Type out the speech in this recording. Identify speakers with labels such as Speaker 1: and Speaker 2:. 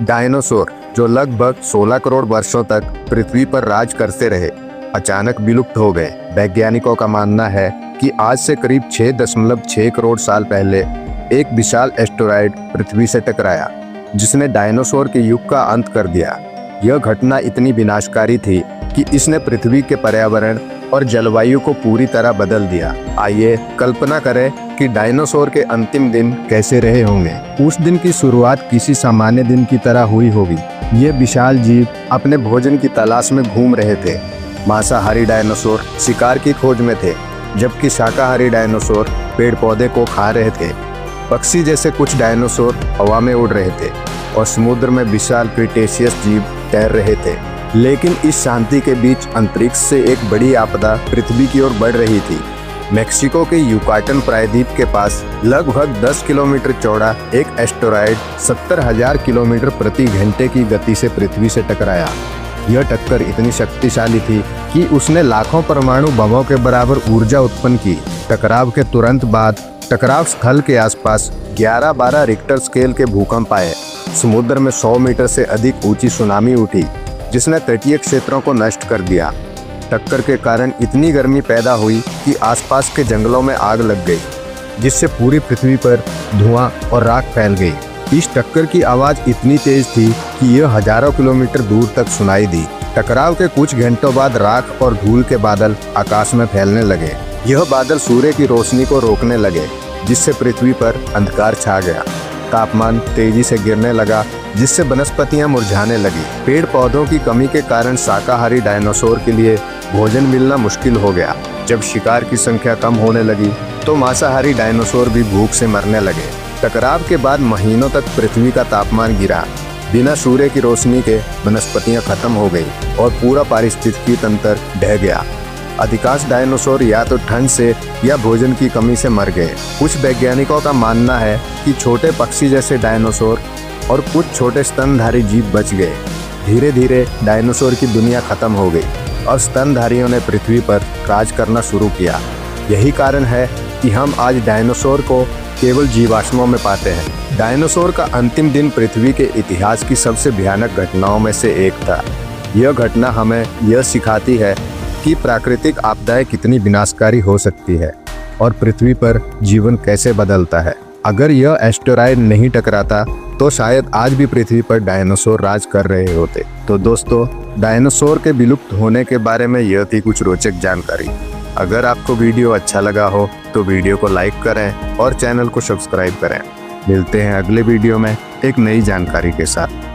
Speaker 1: Dinosaur जो लगभग 16 करोड़ वर्षों तक पृथ्वी पर राज करते रहे, अचानक विलुप्त हो गए। वैज्ञानिकों का मानना है कि आज से करीब 6.6 करोड़ साल पहले एक विशाल एस्टेरॉयड पृथ्वी से टकराया, जिसने डायनासोर के युग का अंत कर दिया। यह घटना इतनी विनाशकारी थी कि इसने पृथ्वी के पर्यावरण और जलवायु को पूरी तरह बदल दिया। आइए कल्पना करें कि डायनासोर के अंतिम दिन कैसे रहे होंगे। उस दिन की शुरुआत किसी सामान्य दिन की तरह हुई होगी। ये विशाल जीव अपने भोजन की तलाश में घूम रहे थे। मांसाहारी डायनासोर शिकार की खोज में थे, जबकि शाकाहारी डायनासोर पेड़ पौधे को खा रहे थे। पक्षी जैसे कुछ डायनासोर हवा में उड़ रहे थे और समुद्र में विशाल क्रीटेशियस जीव तैर रहे थे। लेकिन इस शांति के बीच अंतरिक्ष से एक बड़ी आपदा पृथ्वी की ओर बढ़ रही थी। मेक्सिको के युकाटन प्रायद्वीप के पास लगभग 10 किलोमीटर चौड़ा एक एस्टेरॉयड 70,000 किलोमीटर प्रति घंटे की गति से पृथ्वी से टकराया। यह टक्कर इतनी शक्तिशाली थी कि उसने लाखों परमाणु बमों के बराबर ऊर्जा उत्पन्न की। टकराव के तुरंत बाद टकराव स्थल के आसपास 11-12 रिक्टर स्केल के भूकंप आए। समुद्र में 100 मीटर से अधिक ऊंची सुनामी उठी, जिसने तटीय क्षेत्रों को नष्ट कर दिया। टक्कर के कारण इतनी गर्मी पैदा हुई कि आसपास के जंगलों में आग लग गई, जिससे पूरी पृथ्वी पर धुआं और राख फैल गई। इस टक्कर की आवाज इतनी तेज थी कि यह हजारों किलोमीटर दूर तक सुनाई दी। टकराव के कुछ घंटों बाद राख और धूल के बादल आकाश में फैलने लगे। यह बादल सूर्य की रोशनी को रोकने लगे, जिससे पृथ्वी पर अंधकार छा गया। तापमान तेजी से गिरने लगा, जिससे वनस्पतियां मुरझाने लगी। पेड़ पौधों की कमी के कारण शाकाहारी डायनासोर के लिए भोजन मिलना मुश्किल हो गया। जब शिकार की संख्या कम होने लगी तो मांसाहारी डायनासोर भी भूख से मरने लगे। टकराव के बाद महीनों तक पृथ्वी का तापमान गिरा। बिना सूर्य की रोशनी के वनस्पतियां खत्म हो गई और पूरा पारिस्थितिकी तंत्र ढह गया। अधिकांश डायनासोर या तो ठंड से या भोजन की कमी से मर गए। कुछ वैज्ञानिकों का मानना है कि छोटे पक्षी जैसे डायनासोर और कुछ छोटे स्तनधारी जीव बच गए। धीरे धीरे डायनासोर की दुनिया खत्म हो गई और स्तनधारियों ने पृथ्वी पर राज करना शुरू किया। यही कारण है कि हम आज डायनासोर को केवल जीवाश्मों में पाते हैं। डायनासोर का अंतिम दिन पृथ्वी के इतिहास की सबसे भयानक घटनाओं में से एक था। यह घटना हमें यह सिखाती है कि प्राकृतिक आपदाएं कितनी विनाशकारी हो सकती है और पृथ्वी पर जीवन कैसे बदलता है। अगर यह एस्टेरॉयड नहीं टकराता तो शायद आज भी पृथ्वी पर डायनासोर राज कर रहे होते। तो दोस्तों, डायनासोर के विलुप्त होने के बारे में यह थी कुछ रोचक जानकारी। अगर आपको वीडियो अच्छा लगा हो तो वीडियो को लाइक करें और चैनल को सब्सक्राइब करें। मिलते हैं अगले वीडियो में एक नई जानकारी के साथ।